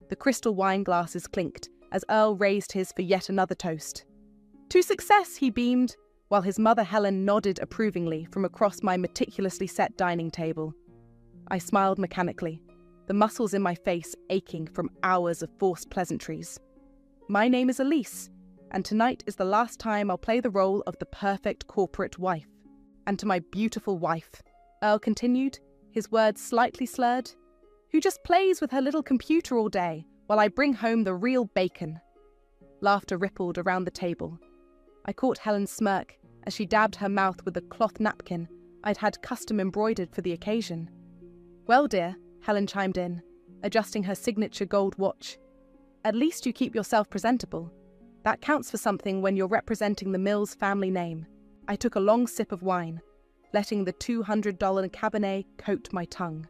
The crystal wine glasses clinked as Earl raised his for yet another toast. "To success," he beamed, while his mother Helen nodded approvingly from across my meticulously set dining table. I smiled mechanically, the muscles in my face aching from hours of forced pleasantries. "My name is Elise, and tonight is the last time I'll play the role of the perfect corporate wife. And to my beautiful wife," Earl continued, his words slightly slurred, "who just plays with her little computer all day while I bring home the real bacon." Laughter rippled around the table. I caught Helen's smirk as she dabbed her mouth with a cloth napkin I'd had custom embroidered for the occasion. "Well, dear," Helen chimed in, adjusting her signature gold watch, "at least you keep yourself presentable. That counts for something when you're representing the Mills family name." I took a long sip of wine, letting the $200 Cabernet coat my tongue.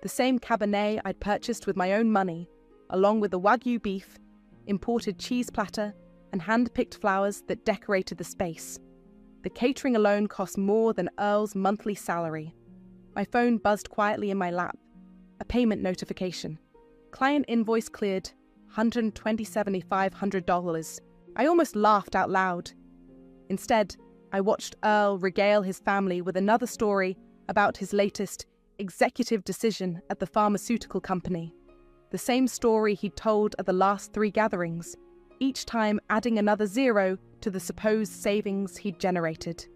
The same Cabernet I'd purchased with my own money, along with the Wagyu beef, imported cheese platter, and hand-picked flowers that decorated the space. The catering alone cost more than Earl's monthly salary. My phone buzzed quietly in my lap. A payment notification. Client invoice cleared, $127,500. I almost laughed out loud. Instead, I watched Earl regale his family with another story about his latest executive decision at the pharmaceutical company. The same story he'd told at the last 3 gatherings, each time adding another zero to the supposed savings he'd generated.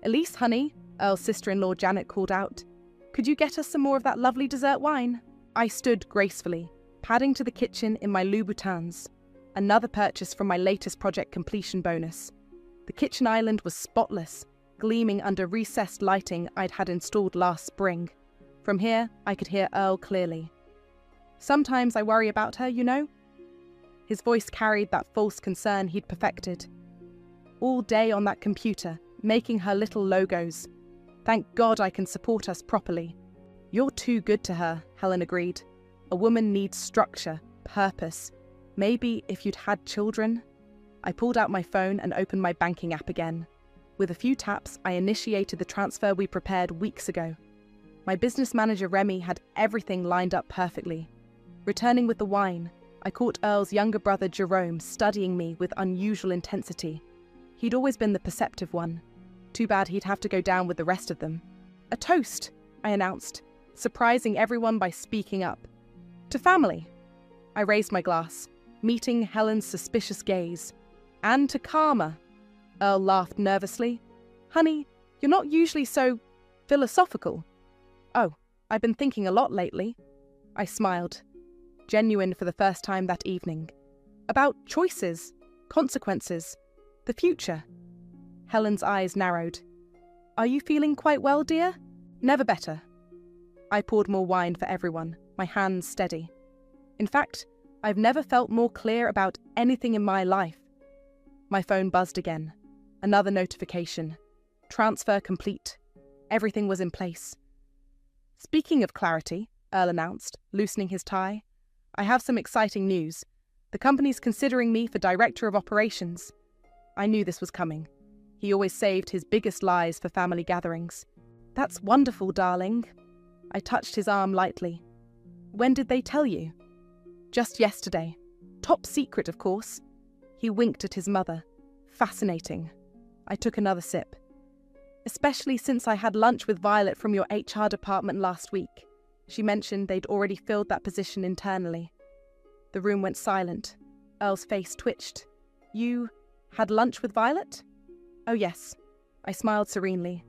"Elise, honey," Earl's sister-in-law Janet called out, "could you get us some more of that lovely dessert wine?" I stood gracefully, padding to the kitchen in my Louboutins, another purchase from my latest project completion bonus. The kitchen island was spotless, gleaming under recessed lighting I'd had installed last spring. From here, I could hear Earl clearly. "Sometimes I worry about her, you know." His voice carried that false concern he'd perfected. "All day on that computer, making her little logos. Thank God I can support us properly." "You're too good to her," Helen agreed. "A woman needs structure, purpose. Maybe if you'd had children." I pulled out my phone and opened my banking app again. With a few taps, I initiated the transfer we prepared weeks ago. My business manager Remy had everything lined up perfectly. Returning with the wine, I caught Earl's younger brother Jerome studying me with unusual intensity. He'd always been the perceptive one. Too bad he'd have to go down with the rest of them. "A toast," I announced, surprising everyone by speaking up. "To family." I raised my glass, meeting Helen's suspicious gaze. "And to karma." Earl laughed nervously. "Honey, you're not usually so philosophical." "Oh, I've been thinking a lot lately." I smiled, genuine for the first time that evening. "About choices, consequences, the future." Helen's eyes narrowed. "Are you feeling quite well, dear?" "Never better." I poured more wine for everyone, my hands steady. In fact, I've never felt more clear about anything in my life. My phone buzzed again. Another notification. Transfer complete. Everything was in place. "Speaking of clarity," Earl announced, loosening his tie, "I have some exciting news. The company's considering me for Director of Operations." I knew this was coming. He always saved his biggest lies for family gatherings. "That's wonderful, darling." I touched his arm lightly. "When did they tell you?" "Just yesterday. Top secret, of course." He winked at his mother. "Fascinating." I took another sip. "Especially since I had lunch with Violet from your HR department last week. She mentioned they'd already filled that position internally." The room went silent. Earl's face twitched. "You had lunch with Violet?" "Oh yes." I smiled serenely.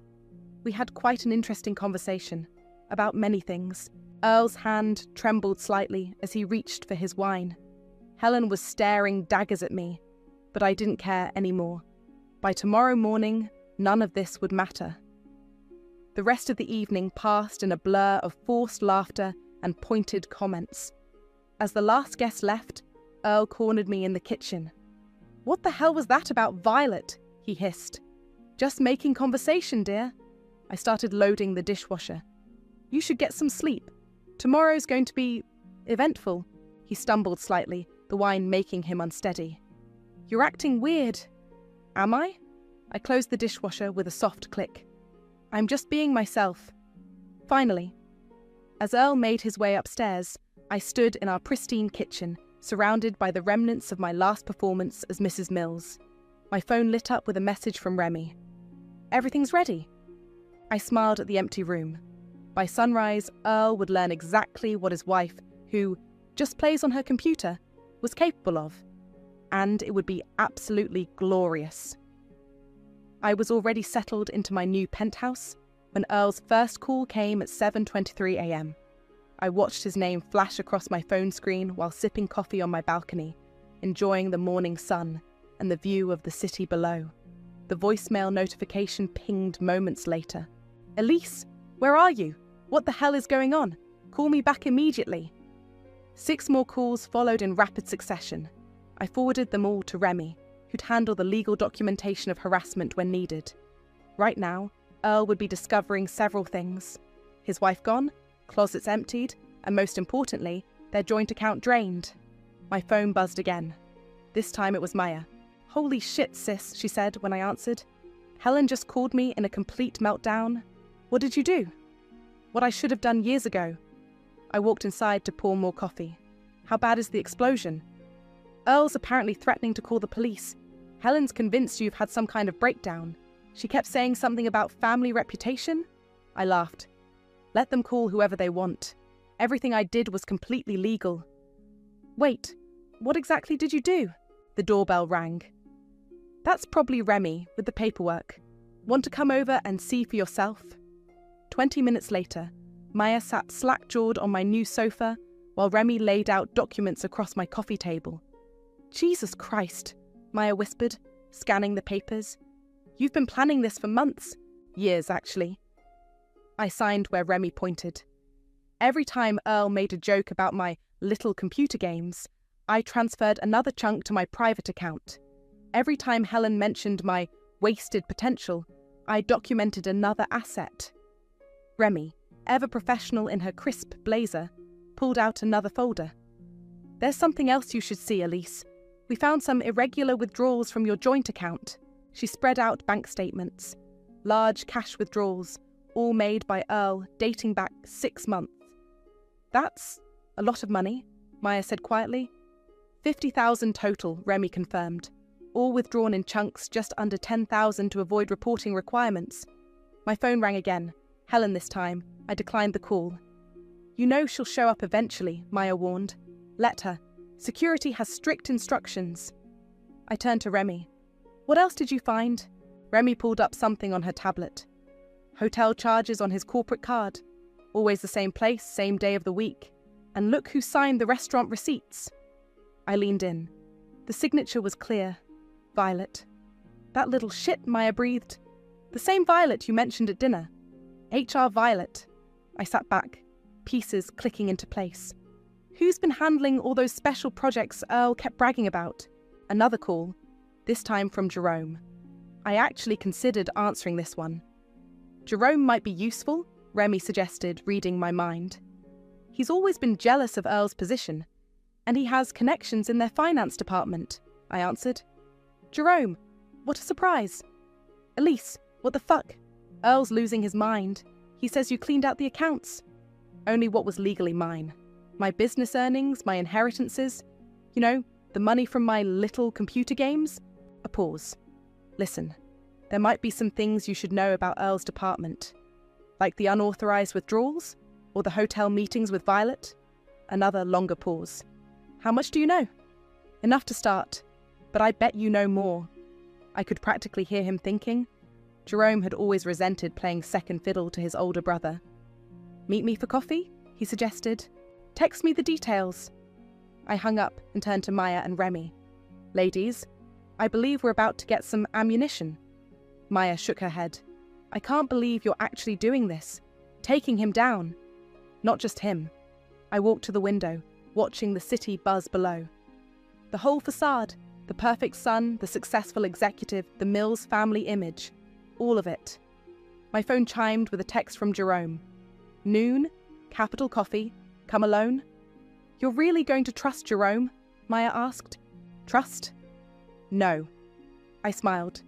We had quite an interesting conversation, about many things. Earl's hand trembled slightly as he reached for his wine. Helen was staring daggers at me, but I didn't care anymore. By tomorrow morning, none of this would matter. The rest of the evening passed in a blur of forced laughter and pointed comments. As the last guest left, Earl cornered me in the kitchen. "What the hell was that about Violet?" he hissed. "Just making conversation, dear." I started loading the dishwasher. "You should get some sleep. Tomorrow's going to be eventful." He stumbled slightly, the wine making him unsteady. "You're acting weird." "Am I?" I closed the dishwasher with a soft click. "I'm just being myself." Finally, as Earl made his way upstairs, I stood in our pristine kitchen, surrounded by the remnants of my last performance as Mrs. Mills. My phone lit up with a message from Remy. "Everything's ready." I smiled at the empty room. By sunrise, Earl would learn exactly what his wife, who just plays on her computer, was capable of. And it would be absolutely glorious. I was already settled into my new penthouse when Earl's first call came at 7:23 a.m. I watched his name flash across my phone screen while sipping coffee on my balcony, enjoying the morning sun and the view of the city below. The voicemail notification pinged moments later. "Elise, where are you? What the hell is going on? Call me back immediately." 6 more calls followed in rapid succession. I forwarded them all to Remy, who'd handle the legal documentation of harassment when needed. Right now, Earl would be discovering several things. His wife gone, closets emptied, and most importantly, their joint account drained. My phone buzzed again. This time it was Maya. "Holy shit, sis," she said when I answered. "Helen just called me in a complete meltdown. What did you do?" "What I should have done years ago." I walked inside to pour more coffee. "How bad is the explosion?" "Earl's apparently threatening to call the police. Helen's convinced you've had some kind of breakdown. She kept saying something about family reputation." I laughed. "Let them call whoever they want. Everything I did was completely legal." "Wait, what exactly did you do?" The doorbell rang. "That's probably Remy with the paperwork. Want to come over and see for yourself?" 20 minutes later, Maya sat slack-jawed on my new sofa while Remy laid out documents across my coffee table. "Jesus Christ," Maya whispered, scanning the papers. "You've been planning this for months. Years, actually." I signed where Remy pointed. Every time Earl made a joke about my little computer games, I transferred another chunk to my private account. Every time Helen mentioned my wasted potential, I documented another asset. Remy, ever professional in her crisp blazer, pulled out another folder. "There's something else you should see, Elise. We found some irregular withdrawals from your joint account." She spread out bank statements. Large cash withdrawals, all made by Earl, dating back 6 months. "That's a lot of money," Maya said quietly. 50,000 total, Remy confirmed, all withdrawn in chunks just under 10,000 to avoid reporting requirements. My phone rang again. Helen this time. I declined the call. "You know she'll show up eventually," Maya warned. "Let her. Security has strict instructions." I turned to Remy. "What else did you find?" Remy pulled up something on her tablet. "Hotel charges on his corporate card. Always the same place, same day of the week. And look who signed the restaurant receipts." I leaned in. The signature was clear. Violet. "That little shit," Maya breathed. "The same Violet you mentioned at dinner. HR Violet." I sat back, pieces clicking into place. Who's been handling all those special projects Earl kept bragging about? Another call, this time from Jerome. I actually considered answering this one. "Jerome might be useful," Remy suggested, reading my mind. "He's always been jealous of Earl's position, and he has connections in their finance department," I answered. "Jerome, what a surprise." "Elise, what the fuck? Earl's losing his mind. He says you cleaned out the accounts." "Only what was legally mine. My business earnings, my inheritances. You know, the money from my little computer games." A pause. "Listen, there might be some things you should know about Earl's department. Like the unauthorized withdrawals? Or the hotel meetings with Violet?" Another longer pause. "How much do you know?" "Enough to start, but I bet you know more." I could practically hear him thinking. Jerome had always resented playing second fiddle to his older brother. "Meet me for coffee?" he suggested. "Text me the details." I hung up and turned to Maya and Remy. "Ladies, I believe we're about to get some ammunition." Maya shook her head. "I can't believe you're actually doing this. Taking him down." "Not just him." I walked to the window, watching the city buzz below. The whole facade, the perfect son, the successful executive, the Mills family image. All of it. My phone chimed with a text from Jerome. "Noon, Capital Coffee, come alone?" "You're really going to trust Jerome?" Maya asked. "Trust? No." I smiled.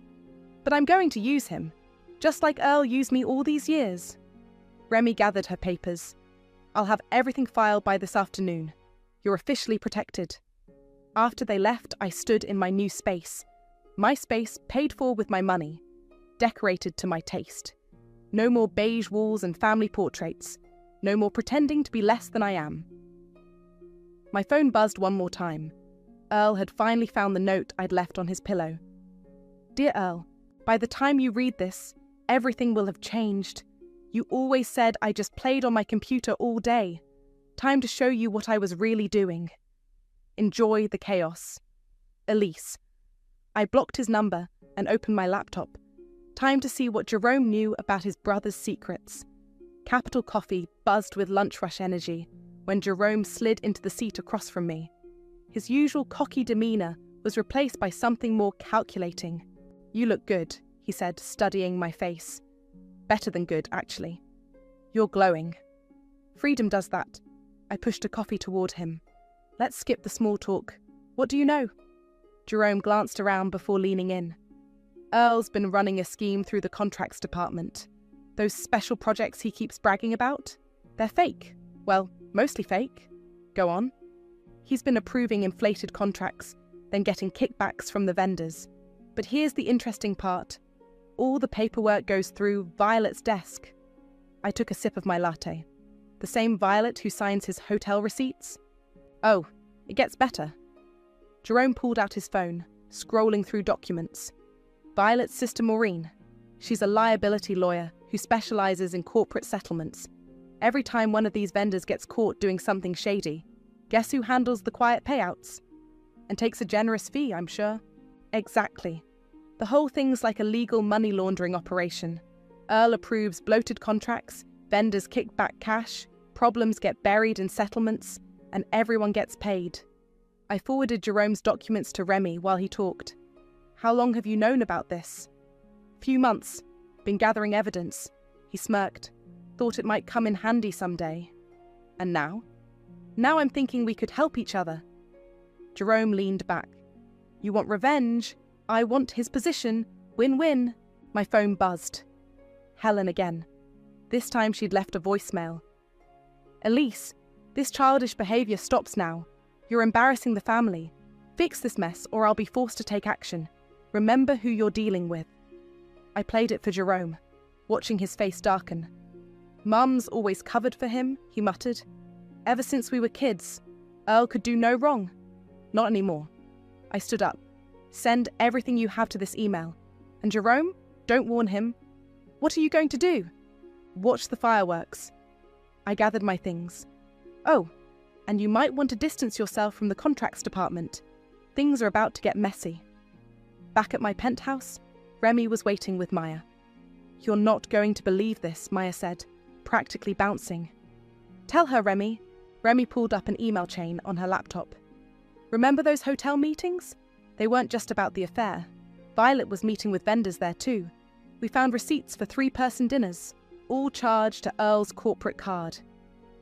"But I'm going to use him, just like Earl used me all these years." Remy gathered her papers. I'll have everything filed by this afternoon. You're officially protected. After they left, I stood in my new space. My space paid for with my money, decorated to my taste. No more beige walls and family portraits. No more pretending to be less than I am. My phone buzzed one more time. Earl had finally found the note I'd left on his pillow. Dear Earl, by the time you read this, everything will have changed. You always said I just played on my computer all day. Time to show you what I was really doing. Enjoy the chaos. Elise. I blocked his number and opened my laptop. Time to see what Jerome knew about his brother's secrets. Capital Coffee buzzed with lunch rush energy when Jerome slid into the seat across from me. His usual cocky demeanour was replaced by something more calculating. You look good, he said, studying my face. Better than good, actually. You're glowing. Freedom does that. I pushed a coffee toward him. Let's skip the small talk. What do you know? Jerome glanced around before leaning in. Earl's been running a scheme through the contracts department. Those special projects he keeps bragging about? They're fake. Well, mostly fake. Go on. He's been approving inflated contracts, then getting kickbacks from the vendors. But here's the interesting part. All the paperwork goes through Violet's desk. I took a sip of my latte. The same Violet who signs his hotel receipts? Oh, it gets better. Jerome pulled out his phone, scrolling through documents. Violet's sister Maureen. She's a liability lawyer who specializes in corporate settlements. Every time one of these vendors gets caught doing something shady, guess who handles the quiet payouts? And takes a generous fee, I'm sure. Exactly. The whole thing's like a legal money laundering operation. Earl approves bloated contracts, vendors kick back cash, problems get buried in settlements, and everyone gets paid. I forwarded Jerome's documents to Remy while he talked. How long have you known about this? Few months. Been gathering evidence. He smirked. Thought it might come in handy someday. And now? Now I'm thinking we could help each other. Jerome leaned back. You want revenge? I want his position. Win-win. My phone buzzed. Helen again. This time she'd left a voicemail. Elise, this childish behaviour stops now. You're embarrassing the family. Fix this mess or I'll be forced to take action. Remember who you're dealing with. I played it for Jerome, watching his face darken. Mum's always covered for him, he muttered. Ever since we were kids, Earl could do no wrong. Not anymore. I stood up. Send everything you have to this email. And Jerome, don't warn him. What are you going to do? Watch the fireworks. I gathered my things. Oh, and you might want to distance yourself from the contracts department. Things are about to get messy. Back at my penthouse, Remy was waiting with Maya. You're not going to believe this, Maya said, practically bouncing. Tell her, Remy. Remy pulled up an email chain on her laptop. Remember those hotel meetings? They weren't just about the affair. Violet was meeting with vendors there too. We found receipts for 3-person dinners, all charged to Earl's corporate card.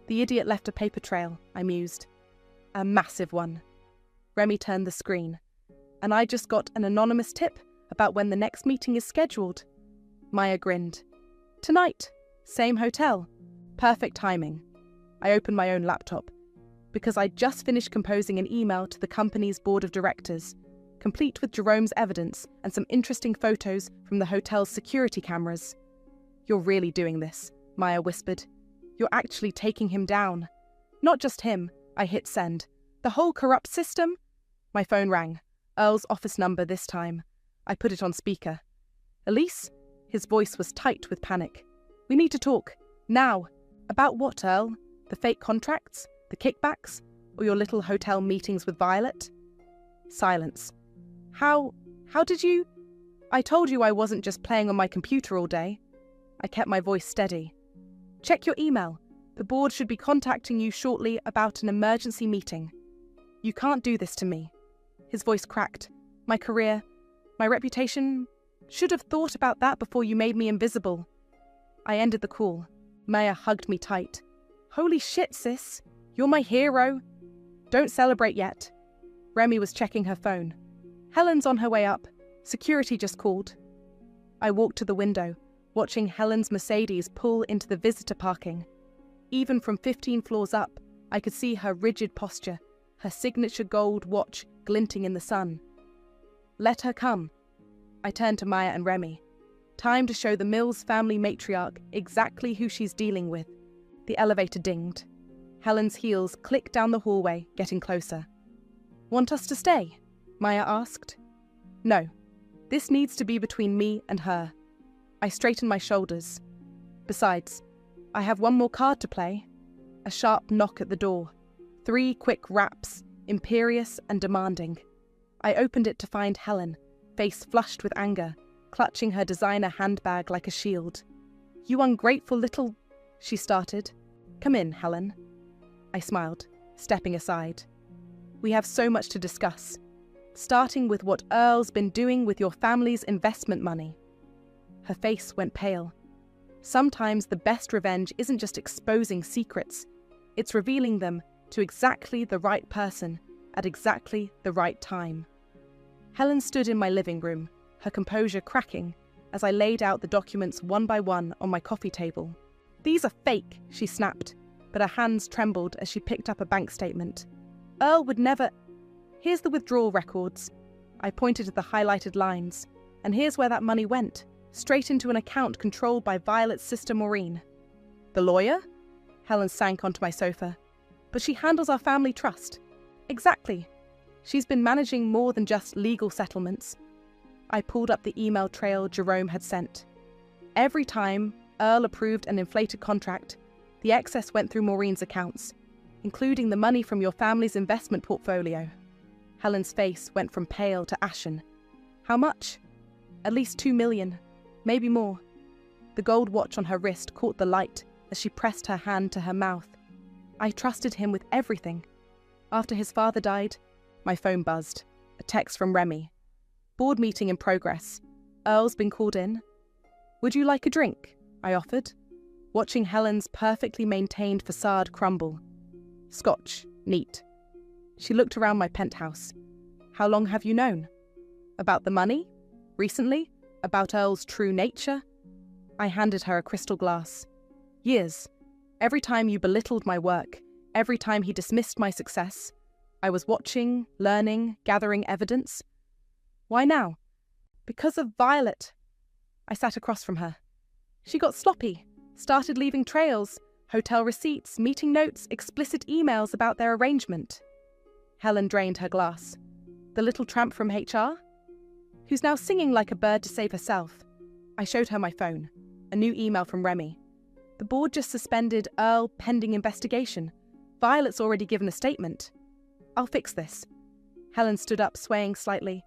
The idiot left a paper trail, I mused. A massive one. Remy turned the screen. And I just got an anonymous tip about when the next meeting is scheduled. Maya grinned. Tonight. Same hotel. Perfect timing. I opened my own laptop, because I'd just finished composing an email to the company's board of directors, complete with Jerome's evidence and some interesting photos from the hotel's security cameras. You're really doing this, Maya whispered. You're actually taking him down. Not just him, I hit send. The whole corrupt system? My phone rang. Earl's office number this time. I put it on speaker. Elise? His voice was tight with panic. We need to talk. Now. About what, Earl? The fake contracts? The kickbacks? Or your little hotel meetings with Violet? Silence. How did you? I told you I wasn't just playing on my computer all day. I kept my voice steady. Check your email. The board should be contacting you shortly about an emergency meeting. You can't do this to me. His voice cracked. My career, my reputation, should have thought about that before you made me invisible. I ended the call. Maya hugged me tight. Holy shit, sis. You're my hero. Don't celebrate yet. Remy was checking her phone. Helen's on her way up. Security just called. I walked to the window, watching Helen's Mercedes pull into the visitor parking. Even from 15 floors up, I could see her rigid posture, her signature gold watch glinting in the sun. Let her come. I turned to Maya and Remy. Time to show the Mills family matriarch exactly who she's dealing with. The elevator dinged. Helen's heels clicked down the hallway, getting closer. Want us to stay? Maya asked. No. This needs to be between me and her. I straightened my shoulders. Besides, I have one more card to play. A sharp knock at the door. 3 quick raps, imperious and demanding. I opened it to find Helen, face flushed with anger, clutching her designer handbag like a shield. You ungrateful little... she started. Come in, Helen. I smiled, stepping aside. We have so much to discuss, starting with what Earl's been doing with your family's investment money. Her face went pale. Sometimes the best revenge isn't just exposing secrets, it's revealing them to exactly the right person at exactly the right time. Helen stood in my living room, her composure cracking as I laid out the documents one by one on my coffee table. These are fake, she snapped, but her hands trembled as she picked up a bank statement. Earl would never... Here's the withdrawal records. I pointed at the highlighted lines. And here's where that money went, straight into an account controlled by Violet's sister Maureen. The lawyer? Helen sank onto my sofa. But she handles our family trust. Exactly. She's been managing more than just legal settlements. I pulled up the email trail Jerome had sent. Every time Earl approved an inflated contract, the excess went through Maureen's accounts, including the money from your family's investment portfolio. Helen's face went from pale to ashen. How much? At least 2 million, maybe more. The gold watch on her wrist caught the light as she pressed her hand to her mouth. I trusted him with everything. After his father died, my phone buzzed. A text from Remy. Board meeting in progress. Earl's been called in. Would you like a drink? I offered, watching Helen's perfectly maintained facade crumble. Scotch, neat. She looked around my penthouse. How long have you known? About the money? Recently? About Earl's true nature? I handed her a crystal glass. Years. Every time you belittled my work, every time he dismissed my success, I was watching, learning, gathering evidence. Why now? Because of Violet. I sat across from her. She got sloppy, started leaving trails, hotel receipts, meeting notes, explicit emails about their arrangement. Helen drained her glass. The little tramp from HR? Who's now singing like a bird to save herself. I showed her my phone. A new email from Remy. The board just suspended Earl pending investigation. Violet's already given a statement. I'll fix this. Helen stood up, swaying slightly.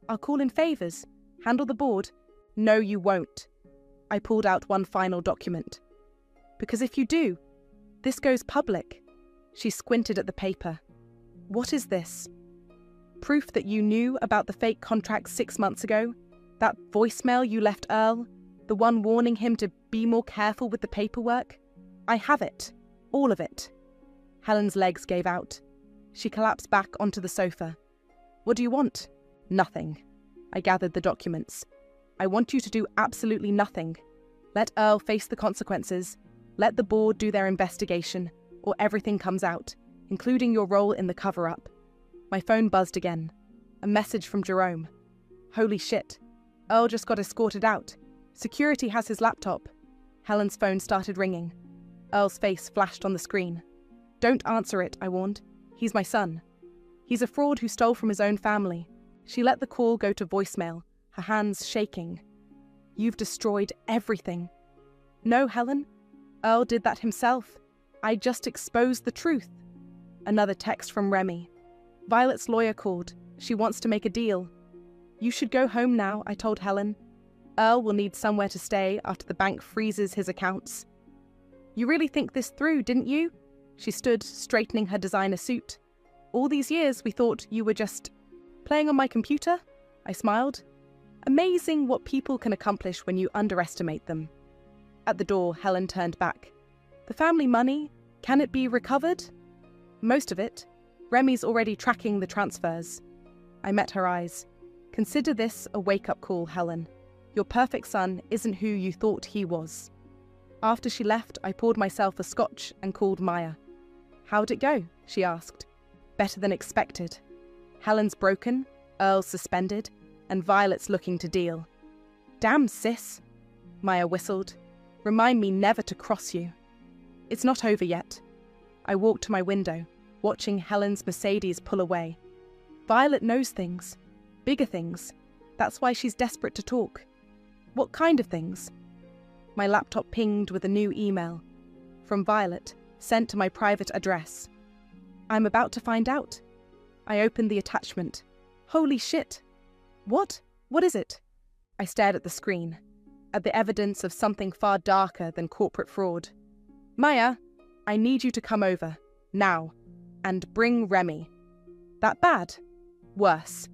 I'll call in favours. Handle the board. No, you won't. I pulled out one final document. Because if you do, this goes public. She squinted at the paper. What is this? Proof that you knew about the fake contract 6 months ago? That voicemail you left Earl? The one warning him to be more careful with the paperwork? I have it. All of it. Helen's legs gave out. She collapsed back onto the sofa. What do you want? Nothing. I gathered the documents. I want you to do absolutely nothing. Let Earl face the consequences. Let the board do their investigation, or everything comes out, including your role in the cover-up. My phone buzzed again. A message from Jerome. Holy shit. Earl just got escorted out. Security has his laptop. Helen's phone started ringing. Earl's face flashed on the screen. Don't answer it, I warned. He's my son. He's a fraud who stole from his own family. She let the call go to voicemail, her hands shaking. You've destroyed everything. No, Helen. Earl did that himself. I just exposed the truth. Another text from Remy. Violet's lawyer called. She wants to make a deal. You should go home now, I told Helen. Earl will need somewhere to stay after the bank freezes his accounts. You really think this through, didn't you? She stood, straightening her designer suit. All these years we thought you were just playing on my computer? I smiled. Amazing what people can accomplish when you underestimate them. At the door, Helen turned back. The family money, can it be recovered? Most of it. Remy's already tracking the transfers. I met her eyes. Consider this a wake-up call, Helen. Your perfect son isn't who you thought he was. After she left, I poured myself a scotch and called Maya. "How'd it go?" she asked. "Better than expected. Helen's broken, Earl's suspended, and Violet's looking to deal." "Damn, sis," Maya whistled. "Remind me never to cross you." "It's not over yet." I walked to my window, watching Helen's Mercedes pull away. Violet knows things. Bigger things. That's why she's desperate to talk. "What kind of things?" My laptop pinged with a new email. From Violet, sent to my private address. "I'm about to find out." I opened the attachment. Holy shit! What? What is it? I stared at the screen, at the evidence of something far darker than corporate fraud. "Maya, I need you to come over, now, and bring Remy." "That bad?" "Worse."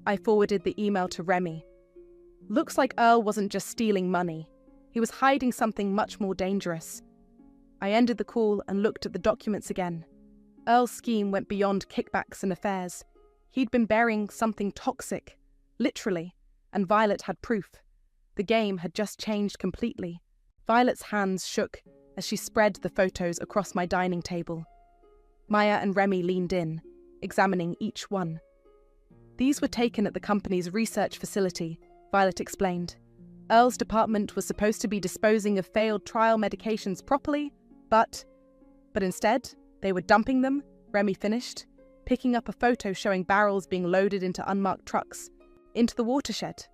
I forwarded the email to Remy. Looks like Earl wasn't just stealing money. He was hiding something much more dangerous. I ended the call and looked at the documents again. Earl's scheme went beyond kickbacks and affairs. He'd been burying something toxic, literally, and Violet had proof. The game had just changed completely. Violet's hands shook as she spread the photos across my dining table. Maya and Remy leaned in, examining each one. "These were taken at the company's research facility," Violet explained. "Earl's department was supposed to be disposing of failed trial medications properly, but instead, they were dumping them," Remy finished, picking up a photo showing barrels being loaded into unmarked trucks, into the watershed.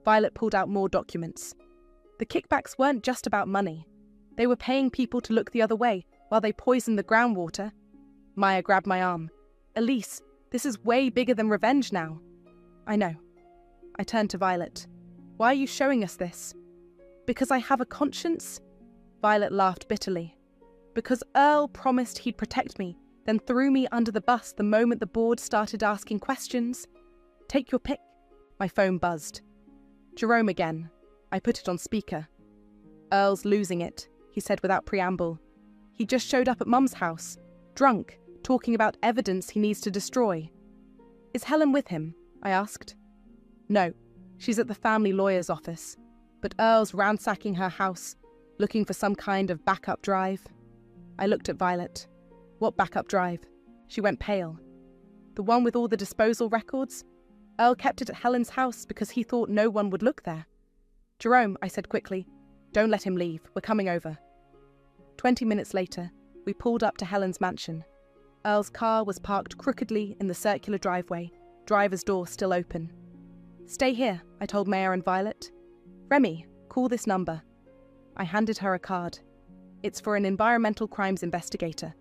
Violet pulled out more documents. The kickbacks weren't just about money. They were paying people to look the other way while they poisoned the groundwater. Maya grabbed my arm. "Elise, this is way bigger than revenge now." "I know." I turned to Violet. "Why are you showing us this?" "Because I have a conscience?" Violet laughed bitterly. "Because Earl promised he'd protect me, then threw me under the bus the moment the board started asking questions. Take your pick." My phone buzzed. Jerome again. I put it on speaker. "Earl's losing it," he said without preamble. "He just showed up at Mum's house, drunk, talking about evidence he needs to destroy." "Is Helen with him?" I asked. "No, she's at the family lawyer's office, but Earl's ransacking her house, looking for some kind of backup drive." I looked at Violet. "What backup drive?" She went pale. "The one with all the disposal records? Earl kept it at Helen's house because he thought no one would look there." "Jerome," I said quickly, "don't let him leave. We're coming over." 20 minutes later, we pulled up to Helen's mansion. Earl's car was parked crookedly in the circular driveway, driver's door still open. "Stay here," I told Maya and Violet. "Remy, call this number." I handed her a card. "It's for an environmental crimes investigator.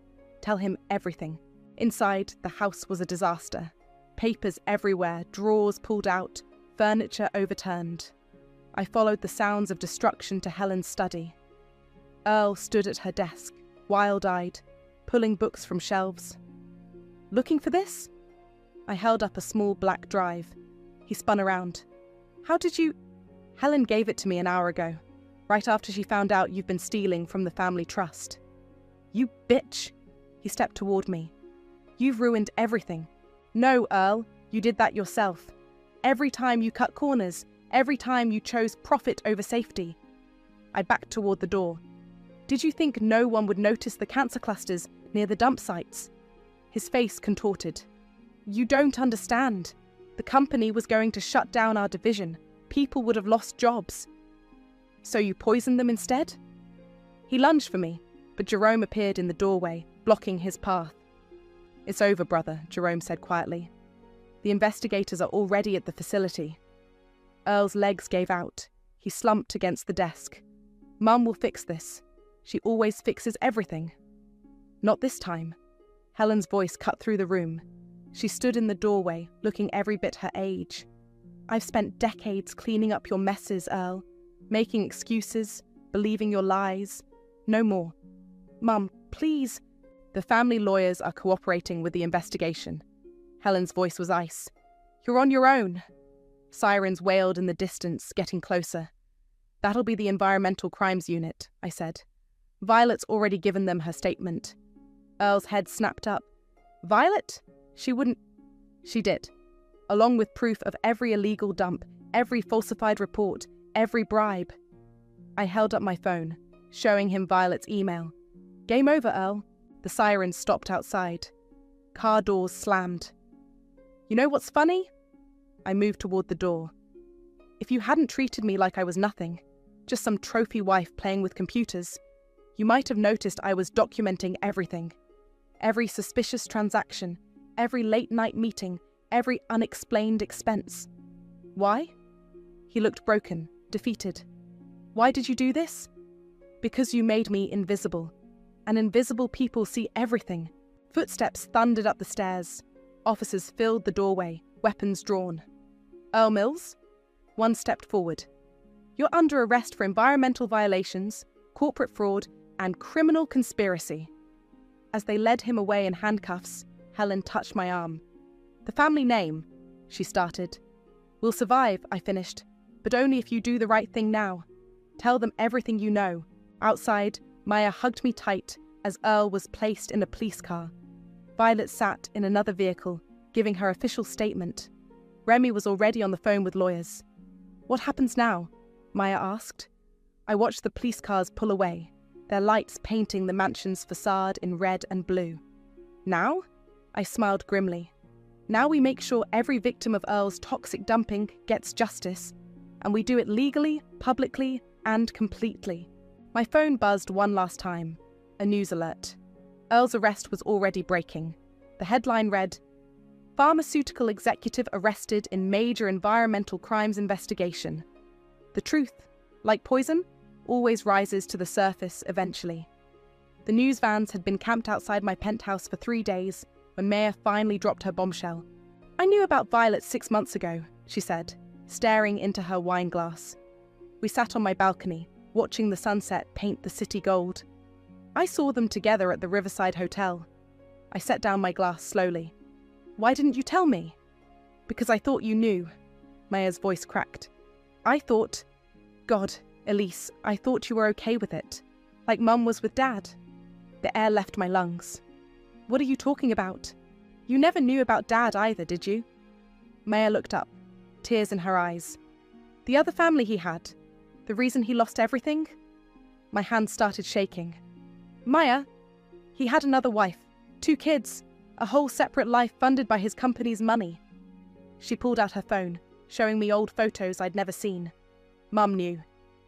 Tell him everything." Inside, the house was a disaster. Papers everywhere, drawers pulled out, furniture overturned. I followed the sounds of destruction to Helen's study. Earl stood at her desk, wild-eyed, pulling books from shelves. "Looking for this?" I held up a small black drive. He spun around. "How did you—" "Helen gave it to me an hour ago, right after she found out you've been stealing from the family trust." "You bitch!" He stepped toward me. "You've ruined everything." "No, Earl, you did that yourself. Every time you cut corners, every time you chose profit over safety." I backed toward the door. "Did you think no one would notice the cancer clusters near the dump sites?" His face contorted. "You don't understand. The company was going to shut down our division. People would have lost jobs." "So you poisoned them instead?" He lunged for me, but Jerome appeared in the doorway, blocking his path. "It's over, brother," Jerome said quietly. "The investigators are already at the facility." Earl's legs gave out. He slumped against the desk. "Mum will fix this. She always fixes everything." "Not this time." Helen's voice cut through the room. She stood in the doorway, looking every bit her age. "I've spent decades cleaning up your messes, Earl. Making excuses, believing your lies. No more. Mum, please." "The family lawyers are cooperating with the investigation." Helen's voice was ice. "You're on your own." Sirens wailed in the distance, getting closer. "That'll be the Environmental Crimes Unit," I said. "Violet's already given them her statement." Earl's head snapped up. "Violet? She wouldn't—" "She did. Along with proof of every illegal dump, every falsified report, every bribe." I held up my phone. showing him Violet's email. "Game over, Earl." The sirens stopped outside. Car doors slammed. "You know what's funny?" I moved toward the door. "If you hadn't treated me like I was nothing, just some trophy wife playing with computers, you might have noticed I was documenting everything. Every suspicious transaction, every late-night meeting, every unexplained expense. Why?" He looked broken, defeated. "Why did you do this?" "Because you made me invisible. And invisible people see everything." Footsteps thundered up the stairs. Officers filled the doorway, weapons drawn. "Earl Mills?" One stepped forward. "You're under arrest for environmental violations, corporate fraud, and criminal conspiracy." As they led him away in handcuffs, Helen touched my arm. "The family name," she started. "We'll survive," I finished, "but only if you do the right thing now. Tell them everything you know." Outside, Maya hugged me tight as Earl was placed in a police car. Violet sat in another vehicle, giving her official statement. Remy was already on the phone with lawyers. "What happens now?" Maya asked. I watched the police cars pull away, their lights painting the mansion's facade in red and blue. "Now?" I smiled grimly. "Now we make sure every victim of Earl's toxic dumping gets justice, and we do it legally, publicly, and completely." My phone buzzed one last time. A news alert. Earl's arrest was already breaking. The headline read, "Pharmaceutical executive arrested in major environmental crimes investigation. The truth, like poison, always rises to the surface eventually." The news vans had been camped outside my penthouse for 3 days when Maya finally dropped her bombshell. "I knew about Violet 6 months ago," she said, staring into her wine glass. We sat on my balcony, watching the sunset paint the city gold. "I saw them together at the Riverside Hotel." I set down my glass slowly. "Why didn't you tell me?" "Because I thought you knew." Maya's voice cracked. "I thought... God, Elise, I thought you were okay with it. Like Mum was with Dad." The air left my lungs. "What are you talking about? You never knew about Dad either, did you?" Maya looked up, tears in her eyes. "The other family he had. The reason he lost everything?" My hand started shaking. "Maya, he had another wife, 2 kids, a whole separate life funded by his company's money." She pulled out her phone, showing me old photos I'd never seen. Mum knew.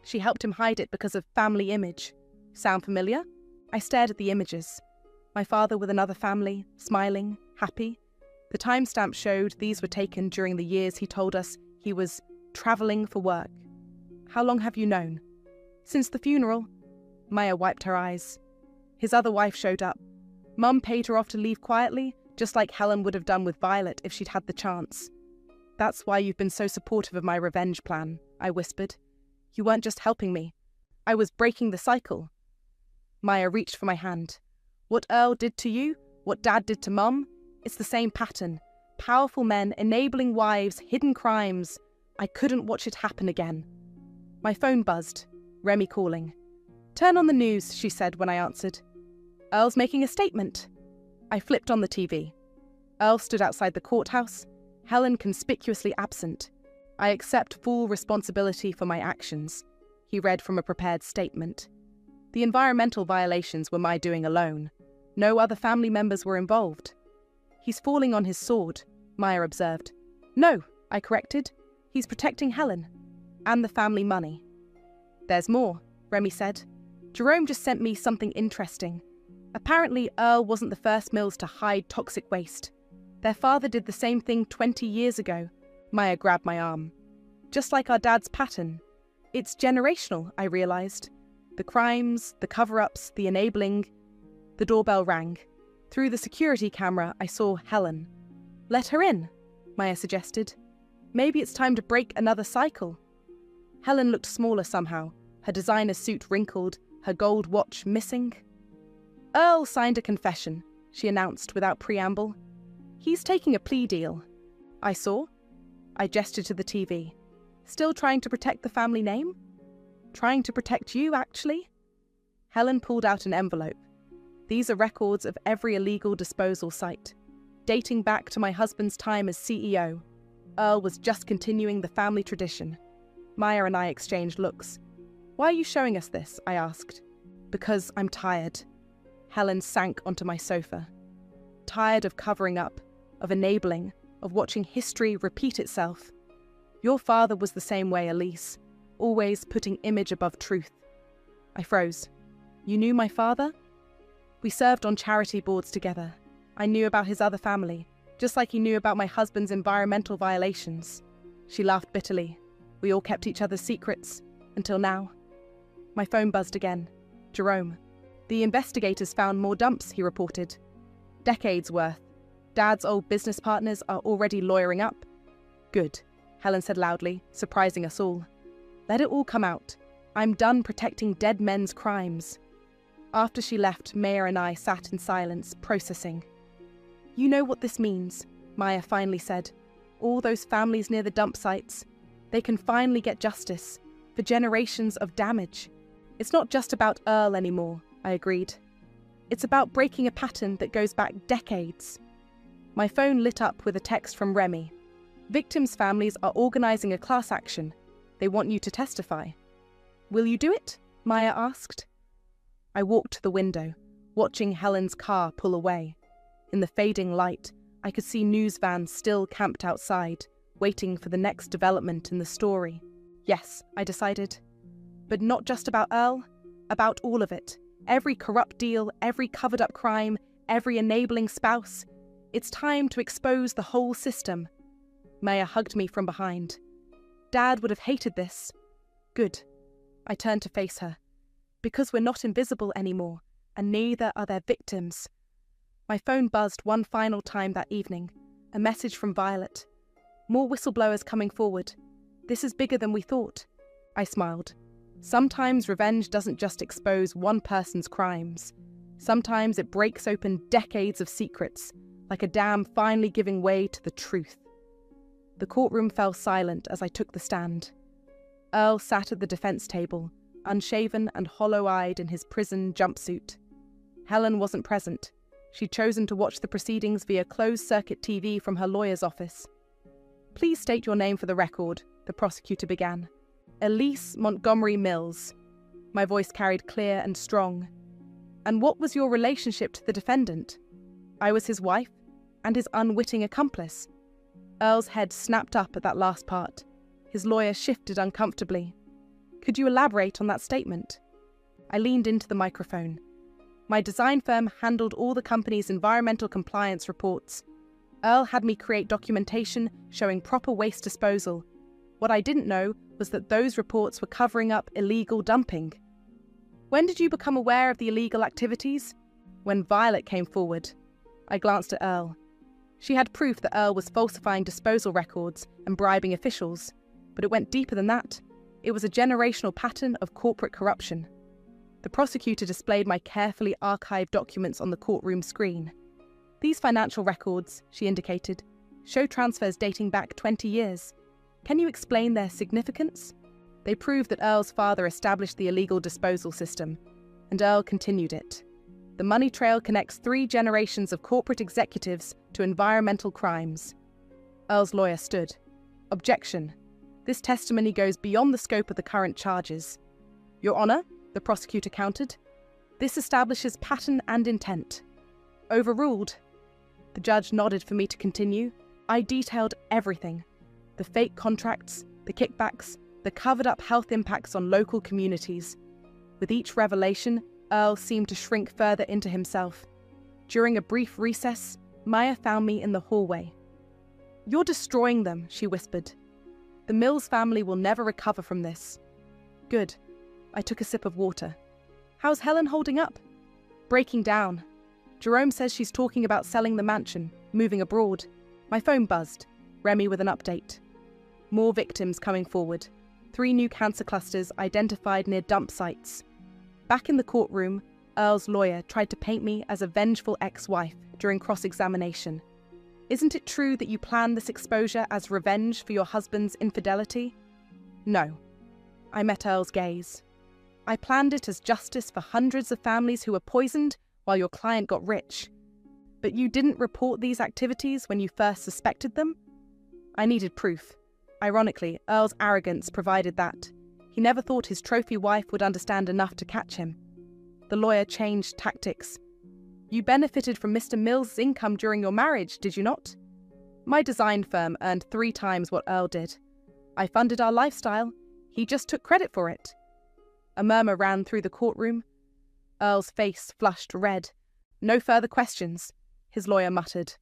She helped him hide it because of family image. Sound familiar? I stared at the images. My father with another family, smiling, happy. The timestamp showed these were taken during the years he told us he was travelling for work. "How long have you known?" "Since the funeral." Maya wiped her eyes. "His other wife showed up. Mum paid her off to leave quietly, just like Helen would have done with Violet if she'd had the chance." "That's why you've been so supportive of my revenge plan," I whispered. "You weren't just helping me. I was breaking the cycle." Maya reached for my hand. "What Earl did to you, what Dad did to Mum, it's the same pattern. Powerful men enabling wives, hidden crimes. I couldn't watch it happen again." My phone buzzed. Remy calling. "Turn on the news," she said when I answered. "Earl's making a statement." I flipped on the TV. Earl stood outside the courthouse, Helen conspicuously absent. "I accept full responsibility for my actions," he read from a prepared statement. "The environmental violations were my doing alone. No other family members were involved." "He's falling on his sword," Maya observed. "No," I corrected. "He's protecting Helen. And the family money." "There's more," Remy said. "Jerome just sent me something interesting. Apparently, Earl wasn't the first Mills to hide toxic waste. Their father did the same thing 20 years ago." Maya grabbed my arm. "Just like our dad's pattern. It's generational," I realized. The crimes, the cover-ups, the enabling. The doorbell rang. Through the security camera, I saw Helen. "Let her in," Maya suggested. "Maybe it's time to break another cycle." Helen looked smaller somehow, her designer suit wrinkled, her gold watch missing. "Earl signed a confession," she announced without preamble. "He's taking a plea deal." I saw. I gestured to the TV. "Still trying to protect the family name?" "Trying to protect you, actually." Helen pulled out an envelope. "These are records of every illegal disposal site, dating back to my husband's time as CEO. Earl was just continuing the family tradition." Maya and I exchanged looks. "Why are you showing us this?" I asked. Because I'm tired. Helen sank onto my sofa. Tired of covering up, of enabling, of watching history repeat itself. Your father was the same way, Elise, always putting image above truth. I froze. You knew my father? We served on charity boards together. I knew about his other family, just like he knew about my husband's environmental violations. She laughed bitterly. We all kept each other's secrets, until now. My phone buzzed again. Jerome. The investigators found more dumps, he reported. Decades worth. Dad's old business partners are already lawyering up. Good, Helen said loudly, surprising us all. Let it all come out. I'm done protecting dead men's crimes. After she left, Maya and I sat in silence, processing. You know what this means, Maya finally said. All those families near the dump sites. They can finally get justice for generations of damage. It's not just about Earl anymore, I agreed. It's about breaking a pattern that goes back decades. My phone lit up with a text from Remy. Victims' families are organising a class action. They want you to testify. Will you do it? Maya asked. I walked to the window, watching Helen's car pull away. In the fading light, I could see news vans still camped outside, waiting for the next development in the story. Yes, I decided. But not just about Earl, about all of it. Every corrupt deal, every covered-up crime, every enabling spouse. It's time to expose the whole system. Maya hugged me from behind. Dad would have hated this. Good. I turned to face her. Because we're not invisible anymore, and neither are their victims. My phone buzzed one final time that evening. A message from Violet. More whistleblowers coming forward. This is bigger than we thought. I smiled. Sometimes revenge doesn't just expose one person's crimes. Sometimes it breaks open decades of secrets, like a dam finally giving way to the truth. The courtroom fell silent as I took the stand. Earl sat at the defense table, unshaven and hollow-eyed in his prison jumpsuit. Helen wasn't present. She'd chosen to watch the proceedings via closed-circuit TV from her lawyer's office. Please state your name for the record, the prosecutor began. Elise Montgomery Mills. My voice carried clear and strong. And what was your relationship to the defendant? I was his wife and his unwitting accomplice. Earl's head snapped up at that last part. His lawyer shifted uncomfortably. Could you elaborate on that statement? I leaned into the microphone. My design firm handled all the company's environmental compliance reports. Earl had me create documentation showing proper waste disposal. What I didn't know was that those reports were covering up illegal dumping. When did you become aware of the illegal activities? When Violet came forward. I glanced at Earl. She had proof that Earl was falsifying disposal records and bribing officials, but it went deeper than that. It was a generational pattern of corporate corruption. The prosecutor displayed my carefully archived documents on the courtroom screen. These financial records, she indicated, show transfers dating back 20 years. Can you explain their significance? They prove that Earl's father established the illegal disposal system, and Earl continued it. The money trail connects 3 generations of corporate executives to environmental crimes. Earl's lawyer stood. Objection. This testimony goes beyond the scope of the current charges. Your Honour, the prosecutor countered, this establishes pattern and intent. Overruled. The judge nodded for me to continue. I detailed everything. The fake contracts, the kickbacks, the covered-up health impacts on local communities. With each revelation, Earl seemed to shrink further into himself. During a brief recess, Maya found me in the hallway. You're destroying them, she whispered. The Mills family will never recover from this. Good. I took a sip of water. How's Helen holding up? Breaking down. Jerome says she's talking about selling the mansion, moving abroad. My phone buzzed. Remy with an update. More victims coming forward. 3 new cancer clusters identified near dump sites. Back in the courtroom, Earl's lawyer tried to paint me as a vengeful ex-wife during cross-examination. Isn't it true that you planned this exposure as revenge for your husband's infidelity? No. I met Earl's gaze. I planned it as justice for hundreds of families who were poisoned while your client got rich. But you didn't report these activities when you first suspected them? I needed proof. Ironically, Earl's arrogance provided that. He never thought his trophy wife would understand enough to catch him. The lawyer changed tactics. You benefited from Mr. Mills' income during your marriage, did you not? My design firm earned 3 times what Earl did. I funded our lifestyle. He just took credit for it. A murmur ran through the courtroom. Earl's face flushed red. No further questions, his lawyer muttered.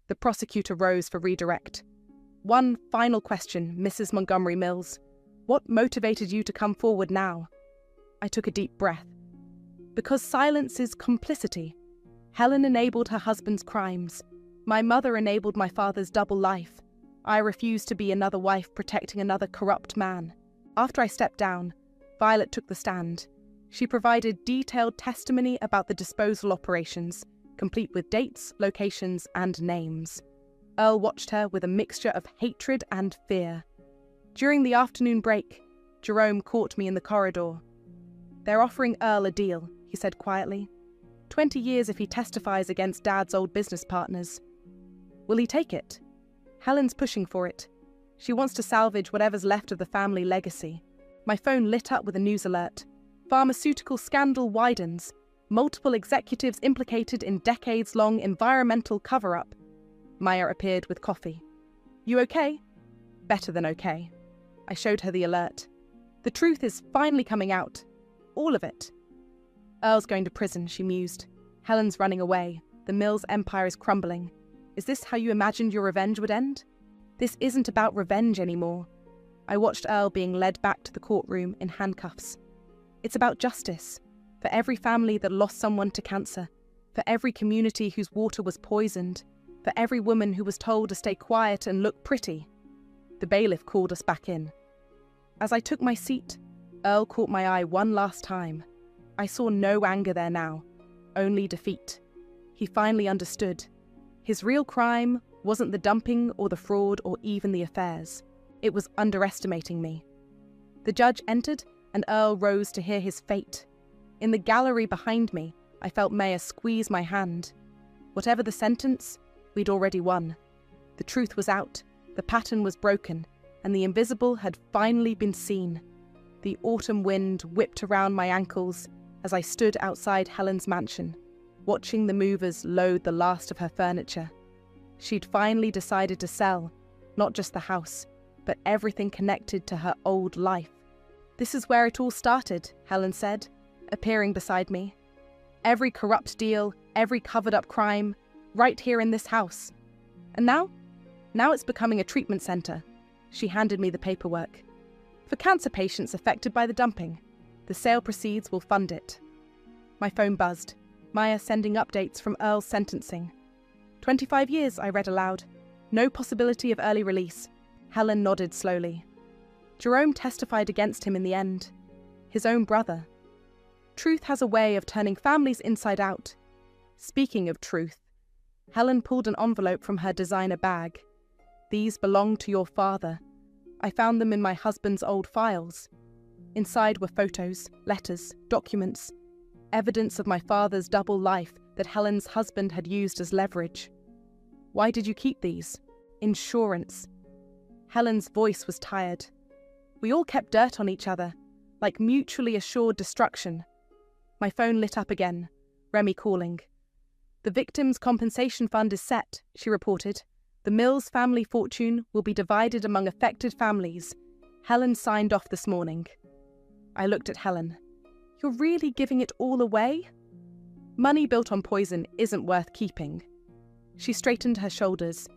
The prosecutor rose for redirect. One final question, Mrs. Montgomery Mills. What motivated you to come forward now? I took a deep breath. Because silence is complicity. Helen enabled her husband's crimes. My mother enabled my father's double life. I refused to be another wife protecting another corrupt man. After I stepped down, Violet took the stand. She provided detailed testimony about the disposal operations, complete with dates, locations, and names. Earl watched her with a mixture of hatred and fear. During the afternoon break, Jerome caught me in the corridor. They're offering Earl a deal, he said quietly. 20 years if he testifies against Dad's old business partners. Will he take it? Helen's pushing for it. She wants to salvage whatever's left of the family legacy. My phone lit up with a news alert. Pharmaceutical scandal widens. Multiple executives implicated in decades-long environmental cover-up. Maya appeared with coffee. You okay? Better than okay. I showed her the alert. The truth is finally coming out. All of it. Earl's going to prison, she mused. Helen's running away. The Mills empire is crumbling. Is this how you imagined your revenge would end? This isn't about revenge anymore. I watched Earl being led back to the courtroom in handcuffs. It's about justice. For every family that lost someone to cancer. For every community whose water was poisoned. For every woman who was told to stay quiet and look pretty. The bailiff called us back in. As I took my seat, Earl caught my eye one last time. I saw no anger there now, only defeat. He finally understood. His real crime wasn't the dumping or the fraud or even the affairs. It was underestimating me. The judge entered and Earl rose to hear his fate. In the gallery behind me, I felt Maya squeeze my hand. Whatever the sentence, we'd already won. The truth was out, the pattern was broken, and the invisible had finally been seen. The autumn wind whipped around my ankles as I stood outside Helen's mansion, watching the movers load the last of her furniture. She'd finally decided to sell, not just the house, but everything connected to her old life. This is where it all started, Helen said, appearing beside me. Every corrupt deal, every covered-up crime, right here in this house. And now? Now it's becoming a treatment center. She handed me the paperwork. For cancer patients affected by the dumping. The sale proceeds will fund it. My phone buzzed. Maya sending updates from Earl's sentencing. 25 years, I read aloud. No possibility of early release. Helen nodded slowly. Jerome testified against him in the end. His own brother. Truth has a way of turning families inside out. Speaking of truth, Helen pulled an envelope from her designer bag. These belong to your father. I found them in my husband's old files. Inside were photos, letters, documents, evidence of my father's double life that Helen's husband had used as leverage. Why did you keep these? Insurance. Helen's voice was tired. We all kept dirt on each other, like mutually assured destruction. My phone lit up again, Remy calling. The victims' compensation fund is set, she reported. The Mills family fortune will be divided among affected families. Helen signed off this morning. I looked at Helen. You're really giving it all away? Money built on poison isn't worth keeping. She straightened her shoulders.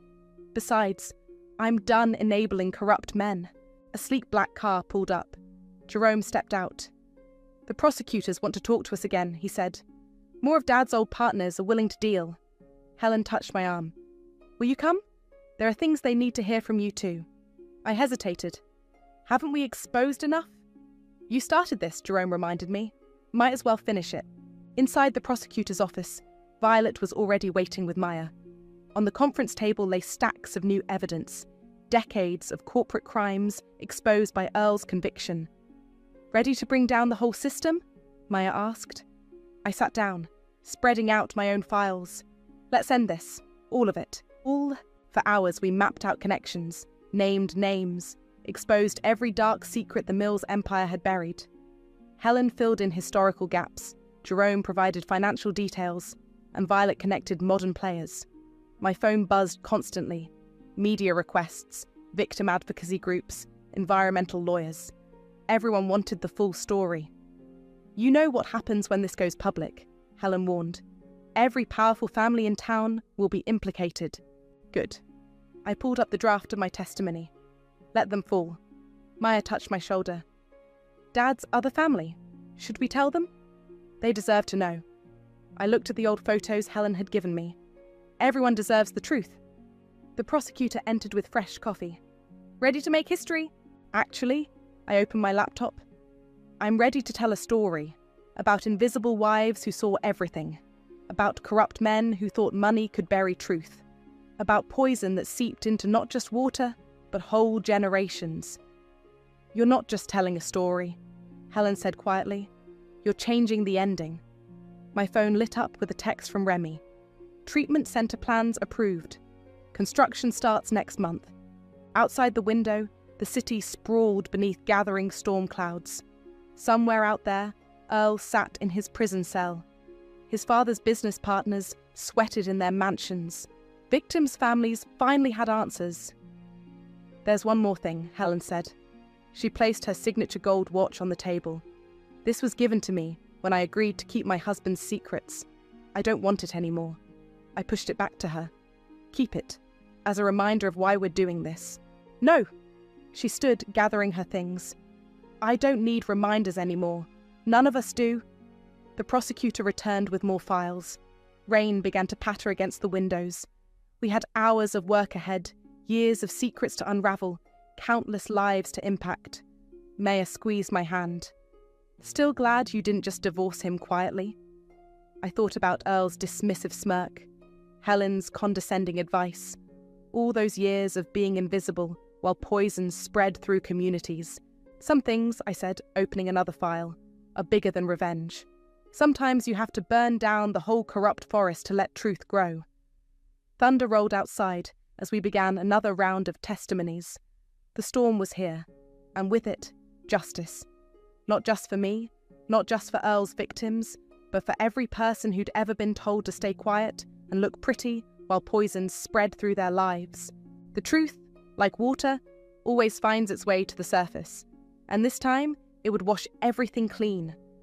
Besides, I'm done enabling corrupt men. A sleek black car pulled up. Jerome stepped out. The prosecutors want to talk to us again, he said. More of Dad's old partners are willing to deal. Helen touched my arm. Will you come? There are things they need to hear from you too. I hesitated. Haven't we exposed enough? You started this, Jerome reminded me. Might as well finish it. Inside the prosecutor's office, Violet was already waiting with Maya. On the conference table lay stacks of new evidence, decades of corporate crimes exposed by Earl's conviction. Ready to bring down the whole system? Maya asked. I sat down, spreading out my own files. Let's end this. All of it. For hours we mapped out connections, named names, exposed every dark secret the Mills empire had buried. Helen filled in historical gaps. Jerome provided financial details, and Violet connected modern players. My phone buzzed constantly. Media requests, victim advocacy groups, environmental lawyers. Everyone wanted the full story. You know what happens when this goes public, Helen warned. Every powerful family in town will be implicated. Good. I pulled up the draft of my testimony. Let them fall. Maya touched my shoulder. Dad's other family. Should we tell them? They deserve to know. I looked at the old photos Helen had given me. Everyone deserves the truth. The prosecutor entered with fresh coffee. Ready to make history? Actually, I opened my laptop. I'm ready to tell a story about invisible wives who saw everything, about corrupt men who thought money could bury truth, about poison that seeped into not just water, but whole generations. You're not just telling a story, Helen said quietly. You're changing the ending. My phone lit up with a text from Remy. Treatment centre plans approved. Construction starts next month. Outside the window, the city sprawled beneath gathering storm clouds. Somewhere out there, Earl sat in his prison cell. His father's business partners sweated in their mansions. Victims' families finally had answers. There's one more thing, Helen said. She placed her signature gold watch on the table. This was given to me when I agreed to keep my husband's secrets. I don't want it anymore. I pushed it back to her. Keep it, as a reminder of why we're doing this. No! She stood, gathering her things. I don't need reminders anymore. None of us do. The prosecutor returned with more files. Rain began to patter against the windows. We had hours of work ahead, years of secrets to unravel, countless lives to impact. Maya squeezed my hand. Still glad you didn't just divorce him quietly? I thought about Earl's dismissive smirk, Helen's condescending advice, all those years of being invisible while poison spread through communities. Some things, I said, opening another file, are bigger than revenge. Sometimes you have to burn down the whole corrupt forest to let truth grow. Thunder rolled outside as we began another round of testimonies. The storm was here, and with it, justice. Not just for me, not just for Earl's victims, but for every person who'd ever been told to stay quiet and look pretty while poison spread through their lives. The truth, like water, always finds its way to the surface, and this time it would wash everything clean.